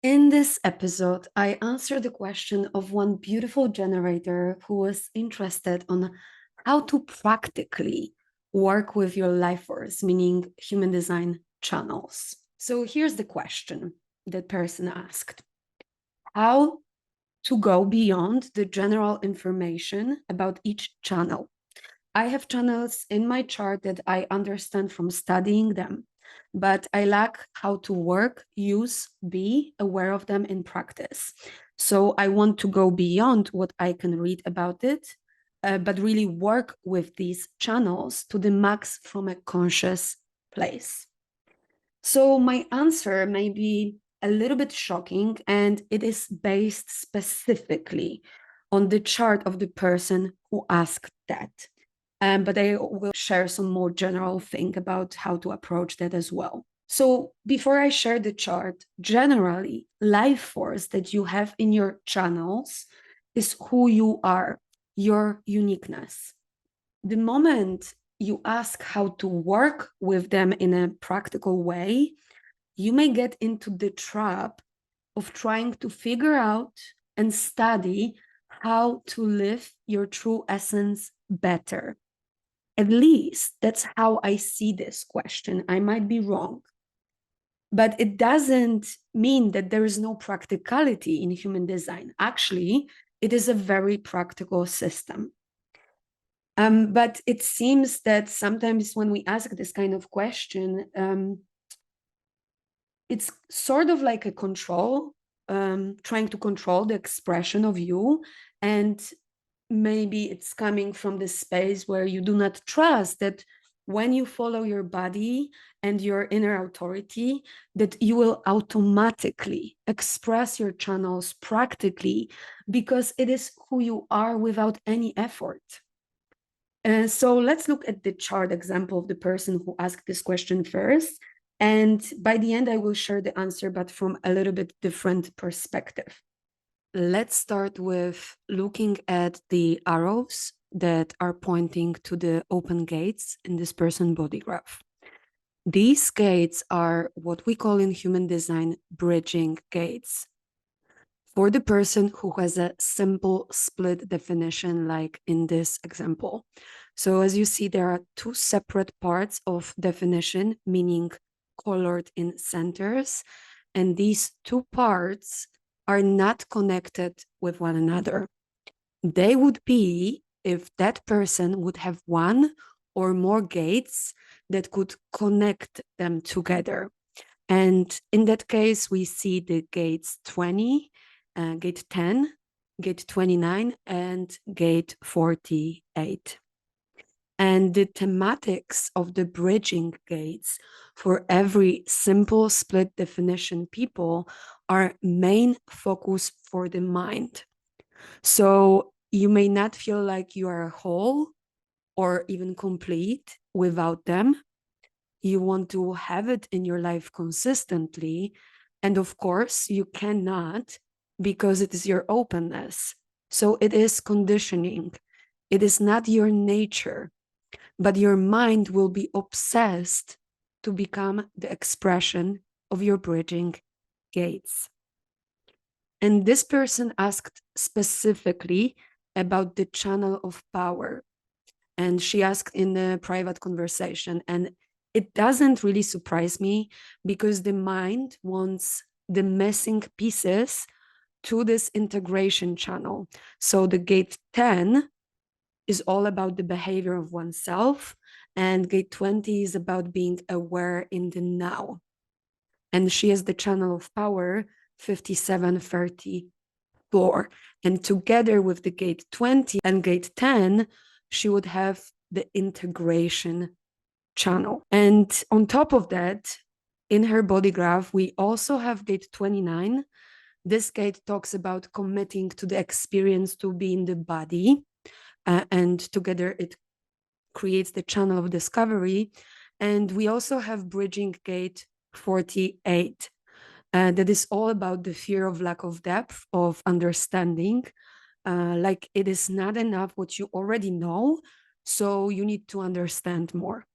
In this episode, I answer the question of one beautiful generator who was interested on how to practically work with your life force, meaning human design channels. So here's the question that person asked: how to go beyond the general information about each channel. I have channels in my chart that I understand from studying them, but I lack how to work, use, be aware of them in practice. So I want to go beyond what I can read about it, but really work with these channels to the max from a conscious place. So my answer may be a little bit shocking, and it is based specifically on the chart of the person who asked that. But I will share some more general thing about how to approach that as well. So before I share the chart, generally, life force that you have in your channels is who you are, your uniqueness. The moment you ask how to work with them in a practical way, you may get into the trap of trying to figure out and study how to live your true essence better. At least that's how I see this question. I might be wrong. But it doesn't mean that there is no practicality in human design. Actually, it is a very practical system. But it seems that sometimes when we ask this kind of question, it's sort of like a control, trying to control the expression of you. And maybe it's coming from the space where you do not trust that when you follow your body and your inner authority, that you will automatically express your channels practically because it is who you are without any effort. And so let's look at the chart example of the person who asked this question first. And by the end, I will share the answer, but from a little bit different perspective. Let's start with looking at the arrows that are pointing to the open gates in this person body graph. These gates are what we call in human design bridging gates. For the person who has a simple split definition, like in this example. So as you see, there are two separate parts of definition, meaning colored in centers. And these two parts are not connected with one another. They would be if that person would have one or more gates that could connect them together. And in that case, we see the gates 20, gate 10, gate 29, and gate 48. And the thematics of the bridging gates for every simple split definition people are main focus for the mind. So you may not feel like you are whole or even complete without them. You want to have it in your life consistently. And of course, you cannot because it is your openness. So it is conditioning. It is not your nature, but your mind will be obsessed to become the expression of your bridging gates. And this person asked specifically about the channel of power. And she asked in the private conversation. And it doesn't really surprise me because the mind wants the missing pieces to this integration channel. So the gate 10 is all about the behavior of oneself, and gate 20 is about being aware in the now. And she has the channel of power 5734. And together with the gate 20 and gate 10, she would have the integration channel. And on top of that, in her body graph, we also have gate 29. This gate talks about committing to the experience to be in the body. And together it creates the channel of discovery. And we also have bridging gate 48. That is all about the fear of lack of depth, of understanding. Like it is not enough what you already know, so you need to understand more.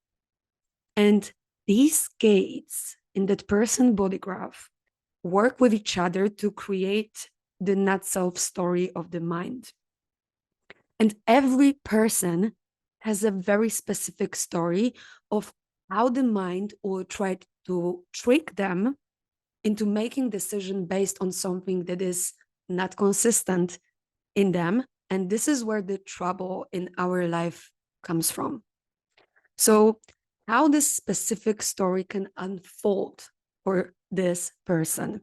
And these gates in that person body graph work with each other to create the not self story of the mind. And every person has a very specific story of how the mind will try to trick them into making decision based on something that is not consistent in them. And this is where the trouble in our life comes from. So how this specific story can unfold for this person.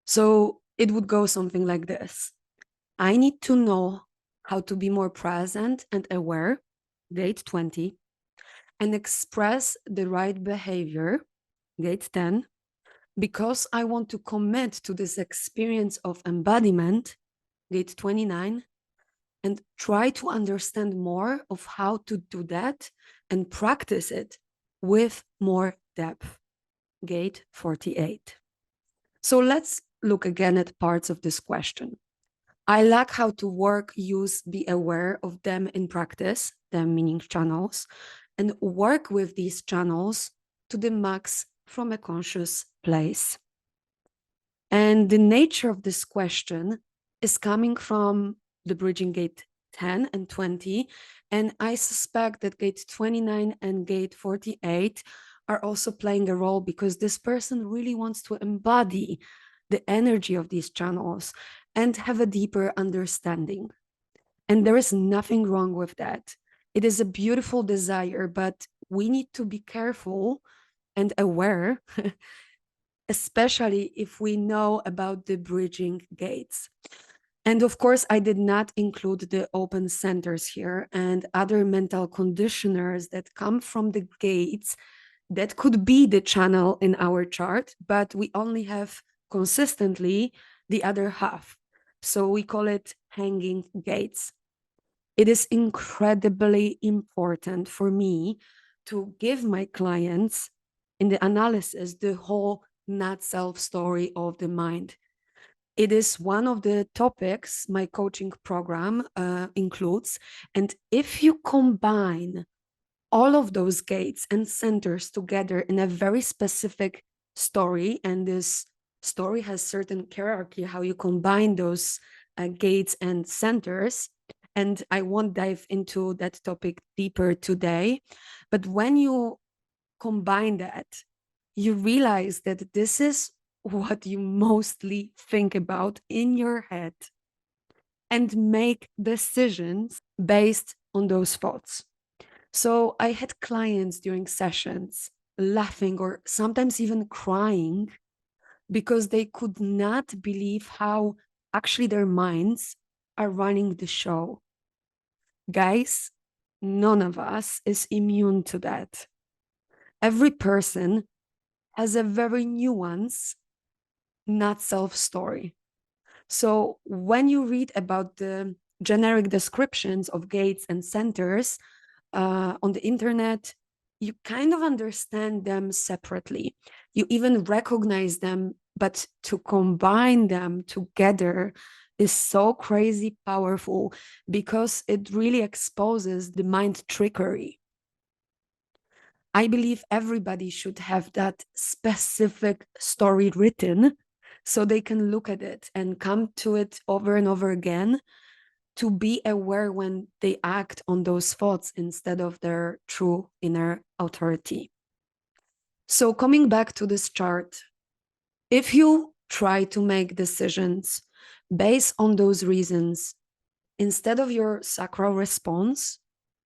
So it would go something like this. I need to know how to be more present and aware, gate 20, and express the right behavior, gate 10, because I want to commit to this experience of embodiment, gate 29, and try to understand more of how to do that and practice it with more depth, gate 48. So let's look again at parts of this question. I lack how to work, use, be aware of them in practice, them meaning channels, and work with these channels to the max from a conscious place. And the nature of this question is coming from the bridging gate 10 and 20. And I suspect that gate 29 and gate 48 are also playing a role because this person really wants to embody the energy of these channels and have a deeper understanding. And there is nothing wrong with that. It is a beautiful desire, but we need to be careful and aware, especially if we know about the bridging gates. And of course, I did not include the open centers here and other mental conditioners that come from the gates that could be the channel in our chart, but we only have consistently the other half. So we call it hanging gates. It is incredibly important for me to give my clients in the analysis the whole not self story of the mind. It is one of the topics my coaching program includes. And if you combine all of those gates and centers together in a very specific story, and this story has certain hierarchy, how you combine those gates and centers, and I won't dive into that topic deeper today, but when you combine that, you realize that this is what you mostly think about in your head and make decisions based on those thoughts. So I had clients during sessions laughing or sometimes even crying because they could not believe how actually their minds are running the show. Guys, none of us is immune to that. Every person has a very nuanced, not self story. So when you read about the generic descriptions of gates and centers on the internet, you kind of understand them separately. You even recognize them, but to combine them together is so crazy powerful because it really exposes the mind trickery. I believe everybody should have that specific story written so they can look at it and come to it over and over again to be aware when they act on those thoughts instead of their true inner authority. So coming back to this chart, if you try to make decisions based on those reasons, instead of your sacral response,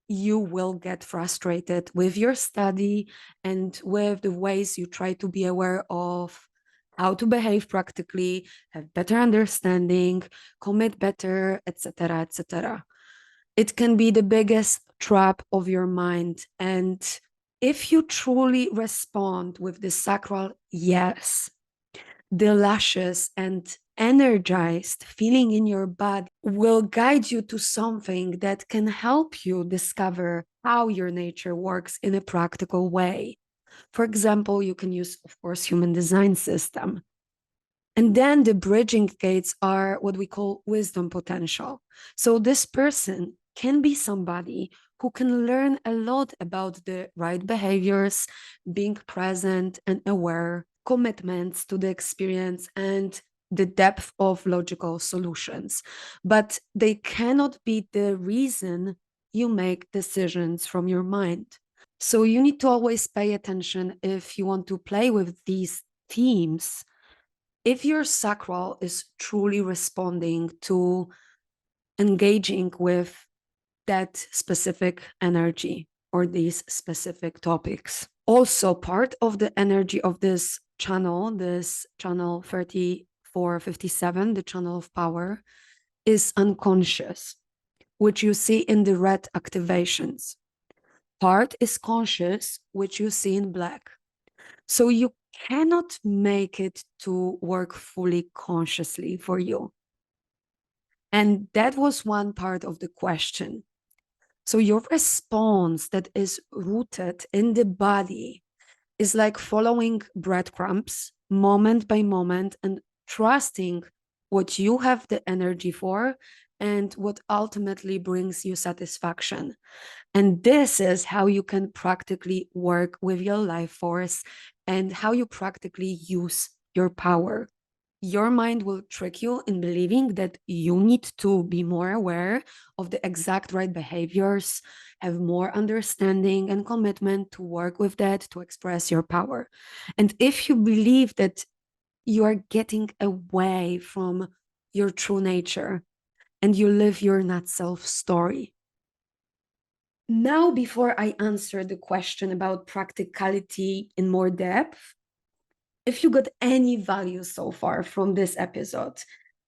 you will get frustrated with your study and with the ways you try to be aware of how to behave practically, have better understanding, commit better, etc., etc. It can be the biggest trap of your mind. And if you truly respond with the sacral yes, the luscious and energized feeling in your body will guide you to something that can help you discover how your nature works in a practical way. For example, you can use, of course, human design system. And then the bridging gates are what we call wisdom potential. So this person can be somebody who can learn a lot about the right behaviors, being present and aware, commitments to the experience and the depth of logical solutions, but they cannot be the reason you make decisions from your mind. So you need to always pay attention if you want to play with these themes. If your sacral is truly responding to engaging with that specific energy or these specific topics. Also, part of the energy of this channel 3457, the channel of power, is unconscious, which you see in the red activations. Part is conscious, which you see in black. So you cannot make it to work fully consciously for you. And that was one part of the question. So your response that is rooted in the body is like following breadcrumbs moment by moment and trusting what you have the energy for and what ultimately brings you satisfaction. And this is how you can practically work with your life force and how you practically use your power. Your mind will trick you in believing that you need to be more aware of the exact right behaviors, have more understanding and commitment to work with that, to express your power. And if you believe that you are getting away from your true nature and you live your not self story. Now, before I answer the question about practicality in more depth, if you got any value so far from this episode,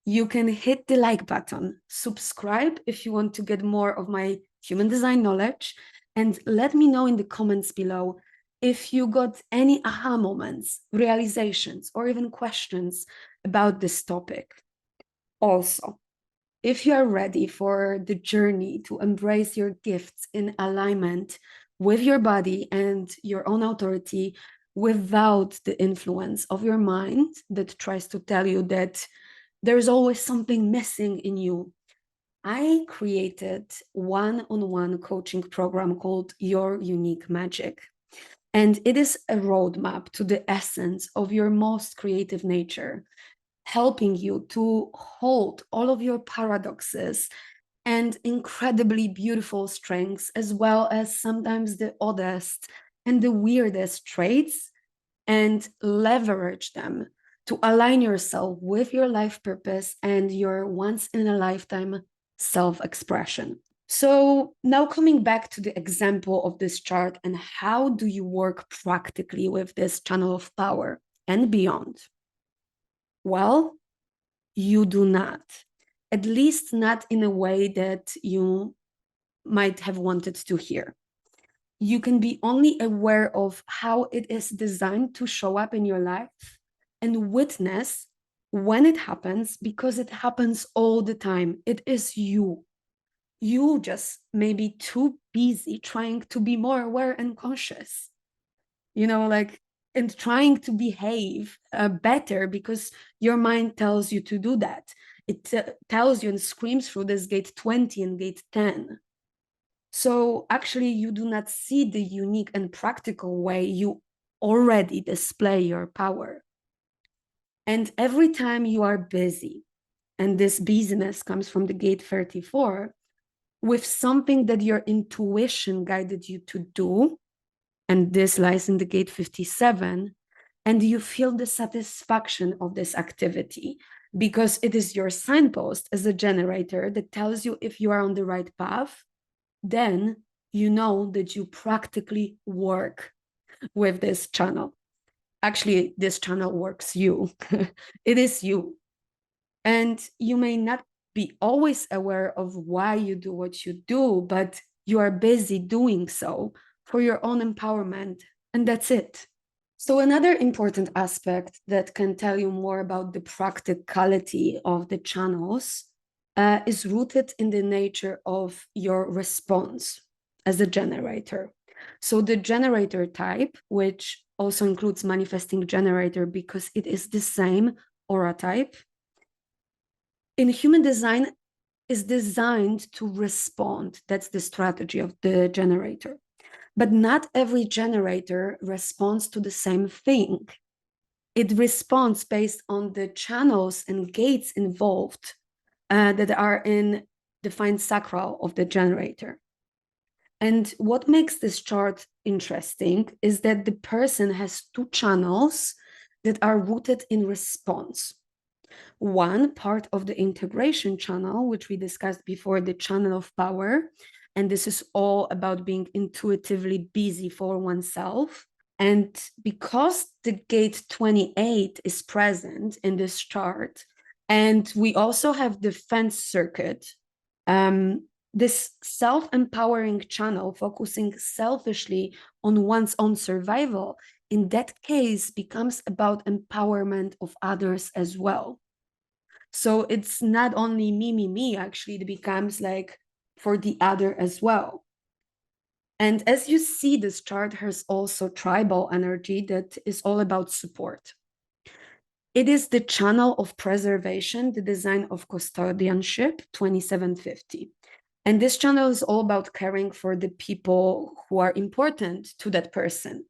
you can hit the like button, subscribe if you want to get more of my human design knowledge, and let me know in the comments below if you got any aha moments, realizations, or even questions about this topic. Also, if you are ready for the journey to embrace your gifts in alignment with your body and your own authority without the influence of your mind that tries to tell you that there's always something missing in you, I created one-on-one coaching program called Your Unique Magic. And it is a roadmap to the essence of your most creative nature, helping you to hold all of your paradoxes and incredibly beautiful strengths, as well as sometimes the oddest and the weirdest traits, and leverage them to align yourself with your life purpose and your once in a lifetime self-expression. So now coming back to the example of this chart and how do you work practically with this channel of power and beyond? Well, you do not, at least not in a way that you might have wanted to hear. You can be only aware of how it is designed to show up in your life and witness when it happens, because it happens all the time. It is you. You just may be too busy trying to be more aware and conscious, like, and trying to behave better because your mind tells you to do that. It tells you and screams through this gate 20 and gate 10. So actually, you do not see the unique and practical way you already display your power. And every time you are busy, and this busyness comes from the gate 34, with something that your intuition guided you to do, and this lies in the gate 57, and you feel the satisfaction of this activity because it is your signpost as a generator that tells you if you are on the right path, then you know that you practically work with this channel. Actually, this channel works you. It is you. And you may not be always aware of why you do what you do, but you are busy doing so for your own empowerment, and that's it. So another important aspect that can tell you more about the practicality of the channels is rooted in the nature of your response as a generator. So the generator type, which also includes manifesting generator because it is the same aura type, in human design is designed to respond. That's the strategy of the generator. But not every generator responds to the same thing. It responds based on the channels and gates involved that are in defined sacral of the generator. And what makes this chart interesting is that the person has two channels that are rooted in response. One part of the integration channel, which we discussed before, the channel of power. And this is all about being intuitively busy for oneself. And because the gate 28 is present in this chart, and we also have the fence circuit, this self-empowering channel focusing selfishly on one's own survival, in that case becomes about empowerment of others as well. So it's not only me, actually, it becomes like for the other as well. And as you see, this chart has also tribal energy that is all about support. It is the channel of preservation, the design of custodianship, 2750. And this channel is all about caring for the people who are important to that person.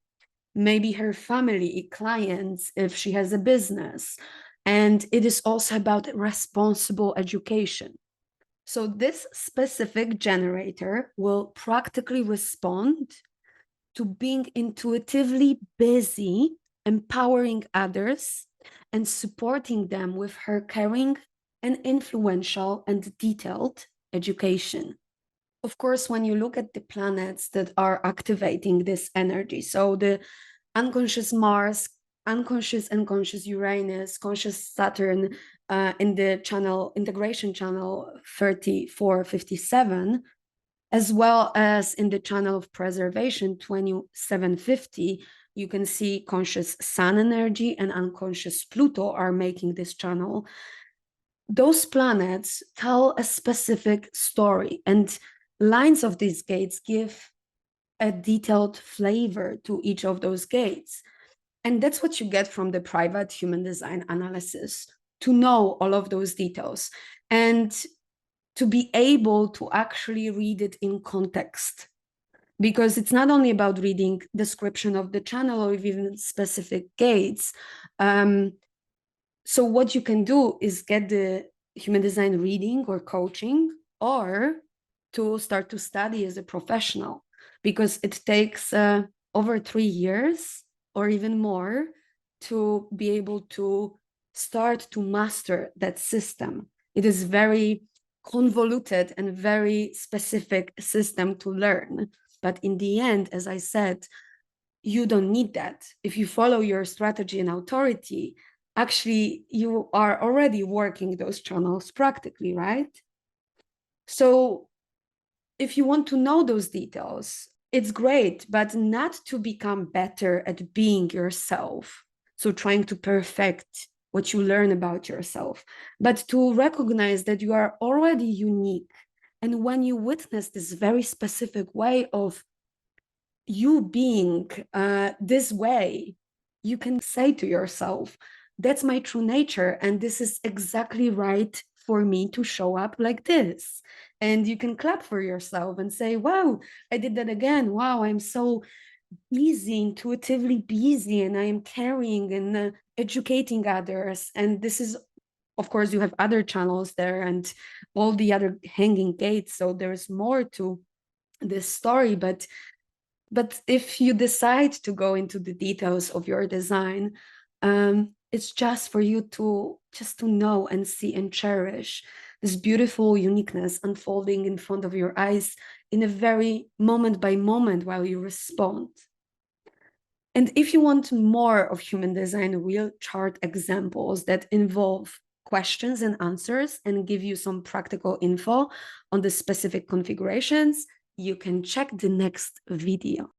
Maybe her family, clients, if she has a business. And it is also about responsible education. So this specific generator will practically respond to being intuitively busy, empowering others, and supporting them with her caring and influential and detailed education. Of course, when you look at the planets that are activating this energy, so the unconscious Mars, unconscious and conscious Uranus, conscious Saturn in the channel integration channel 3457, as well as in the channel of preservation 2750, you can see conscious Sun energy and unconscious Pluto are making this channel. Those planets tell a specific story, and lines of these gates give a detailed flavor to each of those gates. And that's what you get from the private human design analysis, to know all of those details and to be able to actually read it in context. Because it's not only about reading description of the channel or even specific gates. So what you can do is get the human design reading or coaching, or to start to study as a professional, because it takes over 3 years or even more to be able to start to master that system. It is very convoluted and very specific system to learn. But in the end, as I said, you don't need that. If you follow your strategy and authority, actually, you are already working those channels practically, right? So if you want to know those details, it's great, but not to become better at being yourself. So trying to perfect what you learn about yourself, but to recognize that you are already unique. And when you witness this very specific way of you being this way, you can say to yourself, that's my true nature. And this is exactly right for me to show up like this. And you can clap for yourself and say, wow, I did that again. Wow, I'm so busy, intuitively busy, and I am caring and educating others. And this is, of course, you have other channels there and all the other hanging gates. So there's more to this story, but if you decide to go into the details of your design, it's just for you to know and see and cherish this beautiful uniqueness unfolding in front of your eyes in a very moment by moment while you respond. And if you want more of human design real chart examples that involve questions and answers and give you some practical info on the specific configurations, you can check the next video.